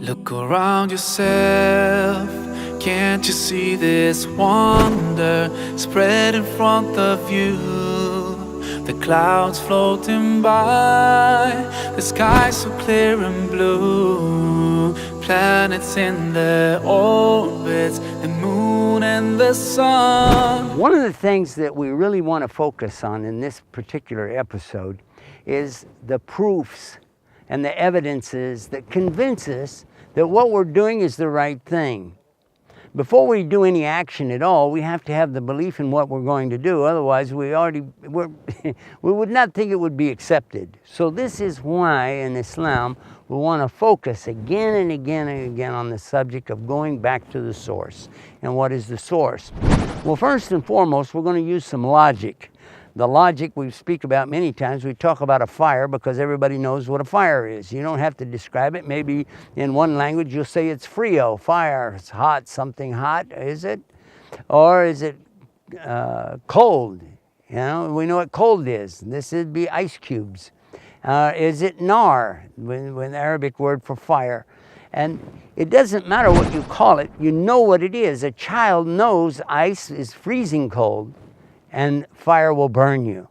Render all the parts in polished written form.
Look around yourself, can't you see this wonder spread in front of you? The clouds floating by, the sky so clear and blue, planets in their orbits, the moon and the sun. One of the things that we really want to focus on in this particular episode is the proofs and the evidences that convince us that what we're doing is the right thing. Before we do any action at all, we have to have the belief in what we're going to do. Otherwise, we would not think it would be accepted. So this is why in Islam, we want to focus again and again and again on the subject of going back to the source. And what is the source? Well, first and foremost, we're going to use some logic. The logic we speak about many times, we talk about a fire because everybody knows what a fire is. You don't have to describe it. Maybe in one language you'll say it's frio, fire, it's hot, something hot, is it? Or is it cold? You know, we know what cold is. This would be ice cubes. Is it nar, when the Arabic word for fire? And it doesn't matter what you call it, you know what it is. A child knows ice is freezing cold and fire will burn you.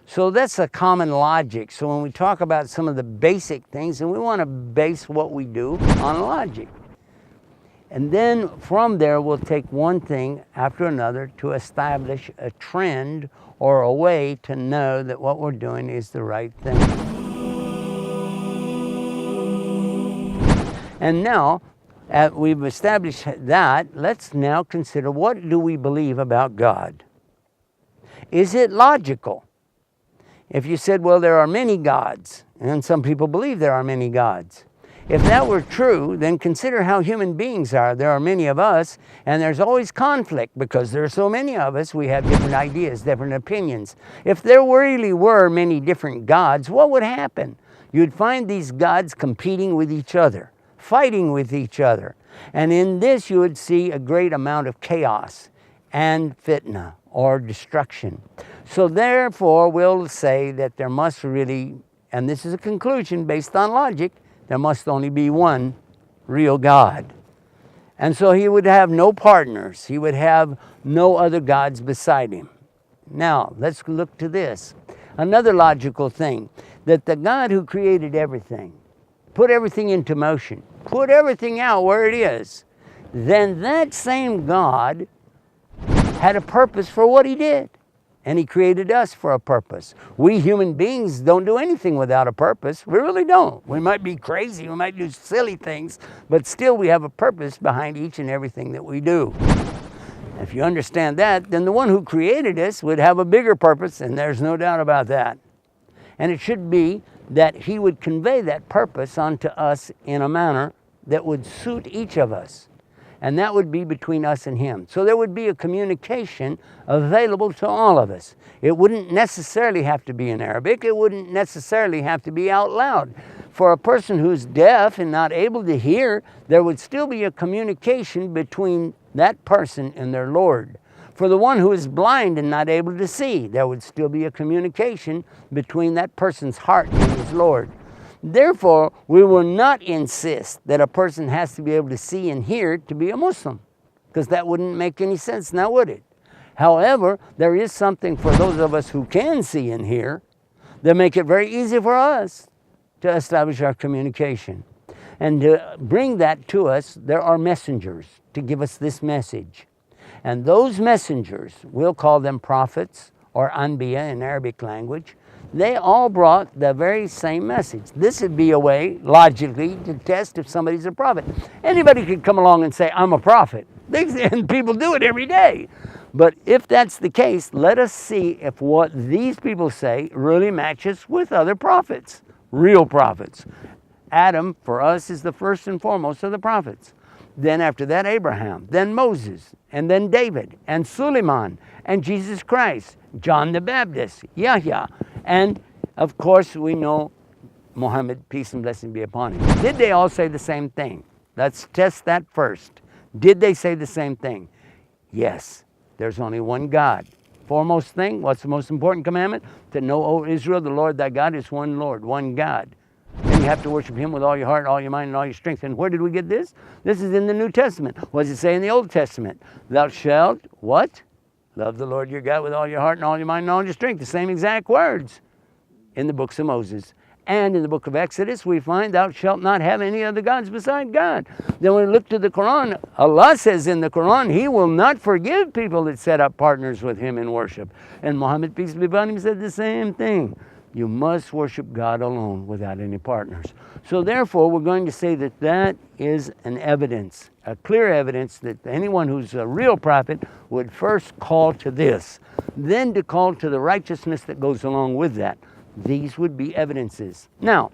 So that's a common logic. So when we talk about some of the basic things, and we want to base what we do on logic. And then from there, we'll take one thing after another to establish a trend or a way to know that what we're doing is the right thing. And now, we've established that, let's now consider, what do we believe about God? Is it logical? If you said, well, there are many gods, and some people believe there are many gods. If that were true, then consider how human beings are. There are many of us, and there's always conflict because there are so many of us. We have different ideas, different opinions. If there really were many different gods, what would happen? You'd find these gods competing with each other, fighting with each other. And in this, you would see a great amount of chaos and fitna, or destruction. So therefore, we'll say that there must really, and this is a conclusion based on logic, there must only be one real God. And so he would have no partners. He would have no other gods beside him. Now, let's look to this. Another logical thing, that the God who created everything, put everything into motion, put everything out where it is, then that same God had a purpose for what he did. And he created us for a purpose. We human beings don't do anything without a purpose. We really don't. We might be crazy, we might do silly things, but still we have a purpose behind each and everything that we do. If you understand that, then the one who created us would have a bigger purpose, and there's no doubt about that. And it should be that he would convey that purpose onto us in a manner that would suit each of us. And that would be between us and him. So there would be a communication available to all of us. It wouldn't necessarily have to be in Arabic. It wouldn't necessarily have to be out loud. For a person who's deaf and not able to hear, there would still be a communication between that person and their Lord. For the one who is blind and not able to see, there would still be a communication between that person's heart and his Lord. Therefore, we will not insist that a person has to be able to see and hear to be a Muslim, because that wouldn't make any sense, now would it? However, there is something for those of us who can see and hear that make it very easy for us to establish our communication. And to bring that to us, there are messengers to give us this message. And those messengers, we'll call them prophets or anbiya in Arabic language, they all brought the very same message. This would be a way, logically, to test if somebody's a prophet. Anybody could come along and say, I'm a prophet. And people do it every day. But if that's the case, let us see if what these people say really matches with other prophets, real prophets. Adam, for us, is the first and foremost of the prophets. Then after that, Abraham, then Moses, and then David, and Suleiman, and Jesus Christ, John the Baptist, Yahya, and of course we know Muhammad, peace and blessing be upon him. Did they all say the same thing? Let's test that first. Did they say the same thing? Yes, there's only one God. Foremost thing, what's the most important commandment? To know, O Israel, the Lord thy God is one Lord, one God. And have to worship him with all your heart, all your mind, and all your strength. And where did we get this? This is in the New Testament. What does it say in the Old Testament? Thou shalt, what? Love the Lord your God with all your heart and all your mind and all your strength. The same exact words in the books of Moses. And in the book of Exodus, we find, thou shalt not have any other gods beside God. Then when we look to the Quran, Allah says in the Quran, he will not forgive people that set up partners with him in worship. And Muhammad, peace be upon him, said the same thing. You must worship God alone without any partners. So therefore, we're going to say that that is an evidence, a clear evidence that anyone who's a real prophet would first call to this, then to call to the righteousness that goes along with that. These would be evidences. Now,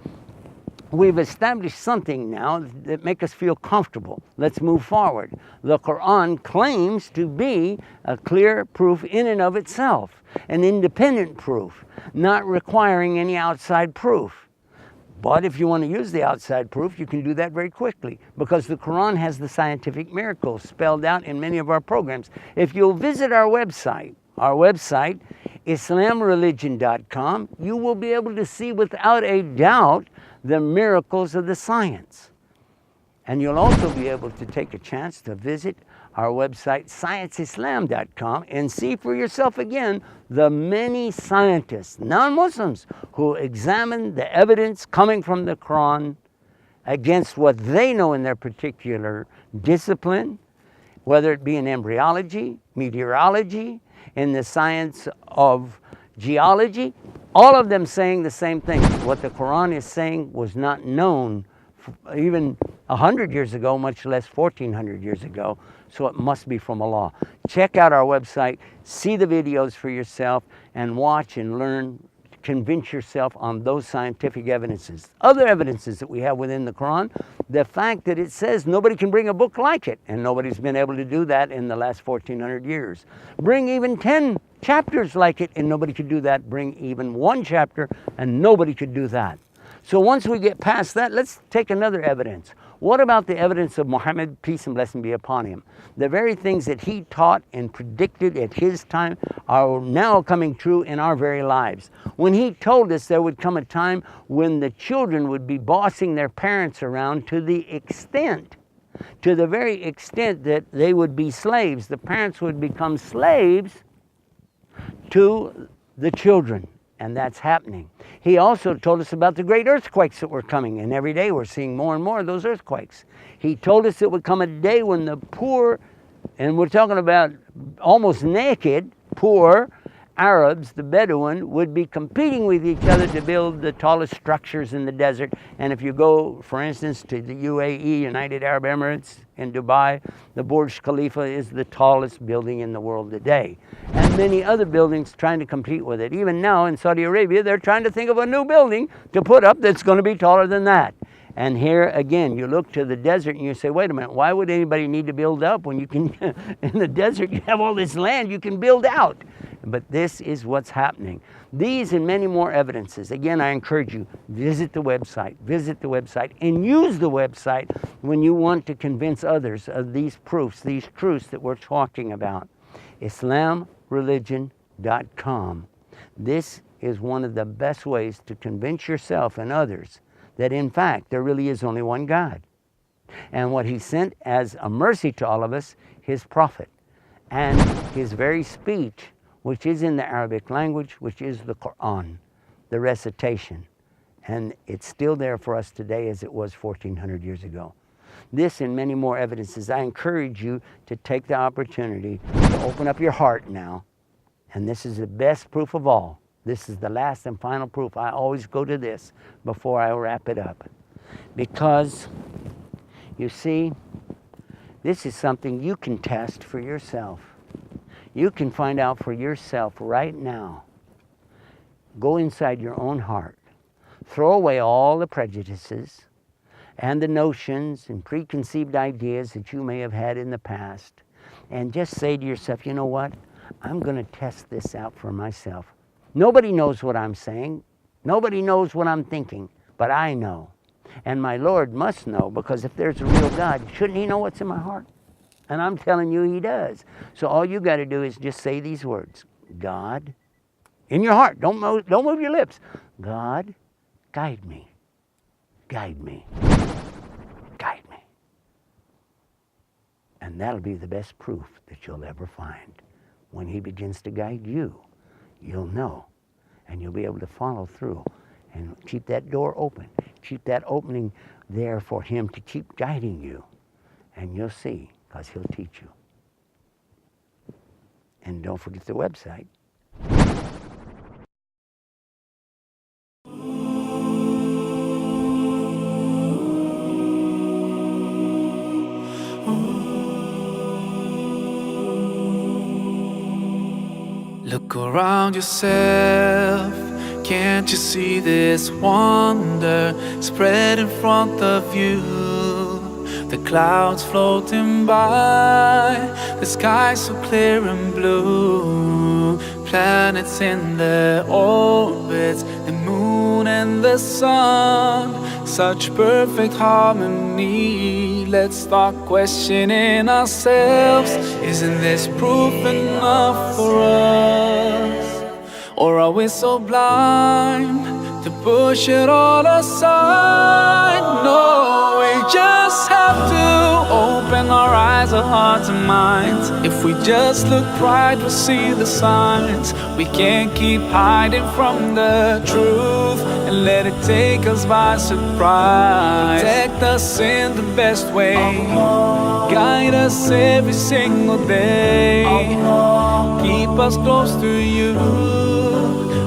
we've established something now that make us feel comfortable. Let's move forward. The Quran claims to be a clear proof in and of itself, an independent proof, not requiring any outside proof. But if you want to use the outside proof, you can do that very quickly because the Quran has the scientific miracles spelled out in many of our programs. If you'll visit our website, IslamReligion.com, you will be able to see without a doubt the miracles of the science. And you'll also be able to take a chance to visit our website, ScienceIslam.com, and see for yourself again the many scientists, non-Muslims, who examine the evidence coming from the Quran against what they know in their particular discipline, whether it be in embryology, meteorology, in the science of geology, all of them saying the same thing. What the Quran is saying was not known even 100 years ago, much less 1400 years ago, so it must be from Allah. Check out our website, see the videos for yourself, and watch and learn, convince yourself on those scientific evidences. Other evidences that we have within the Quran, the fact that it says nobody can bring a book like it, and nobody's been able to do that in the last 1400 years. Bring even 10 chapters like it, and nobody could do that. Bring even 1 chapter, and nobody could do that. So once we get past that, let's take another evidence. What about the evidence of Muhammad, peace and blessing be upon him? The very things that he taught and predicted at his time are now coming true in our very lives. When he told us there would come a time when the children would be bossing their parents around to the very extent that they would be slaves. The parents would become slaves to the children. And that's happening. He also told us about the great earthquakes that were coming, and every day we're seeing more and more of those earthquakes. He told us it would come a day when the poor, and we're talking about almost naked, poor Arabs, the Bedouin, would be competing with each other to build the tallest structures in the desert. And if you go, for instance, to the UAE, United Arab Emirates, in Dubai, the Burj Khalifa is the tallest building in the world today. And many other buildings trying to compete with it. Even now in Saudi Arabia, they're trying to think of a new building to put up that's going to be taller than that. And here again, you look to the desert and you say, wait a minute, why would anybody need to build up when you can, in the desert, you have all this land you can build out? But this is what's happening. These and many more evidences. Again, I encourage you, visit the website, and use the website when you want to convince others of these proofs, these truths that we're talking about. IslamReligion.com. This is one of the best ways to convince yourself and others that in fact there really is only one God. And what he sent as a mercy to all of us, his prophet, and his very speech, which is in the Arabic language, which is the Quran, the recitation. And it's still there for us today as it was 1400 years ago. This and many more evidences, I encourage you to take the opportunity to open up your heart now. And this is the best proof of all. This is the last and final proof. I always go to this before I wrap it up. Because, you see, this is something you can test for yourself. You can find out for yourself right now. Go inside your own heart. Throw away all the prejudices and the notions and preconceived ideas that you may have had in the past. And just say to yourself, you know what? I'm going to test this out for myself. Nobody knows what I'm saying. Nobody knows what I'm thinking. But I know. And my Lord must know, because if there's a real God, shouldn't he know what's in my heart? And I'm telling you, he does. So all you got to do is just say these words. God, in your heart. Don't move your lips. God, guide me. guide me. Guide me. And that'll be the best proof that you'll ever find. When he begins to guide you, you'll know, and you'll be able to follow through and keep that door open. Keep that opening there for him to keep guiding you. And you'll see, because he'll teach you. And don't forget the website. Look around yourself, can't you see this wonder spread in front of you? The clouds floating by, the sky so clear and blue, planets in their orbits, the moon and the sun, such perfect harmony. Let's start questioning ourselves. Isn't this proof enough for us? Or are we so blind to push it all aside? No, we just have to open our eyes, our hearts and minds. If we just look right, we'll see the signs. We can't keep hiding from the truth and let it take us by surprise. Protect us in the best way, guide us every single day, keep us close to you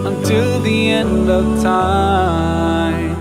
until the end of time.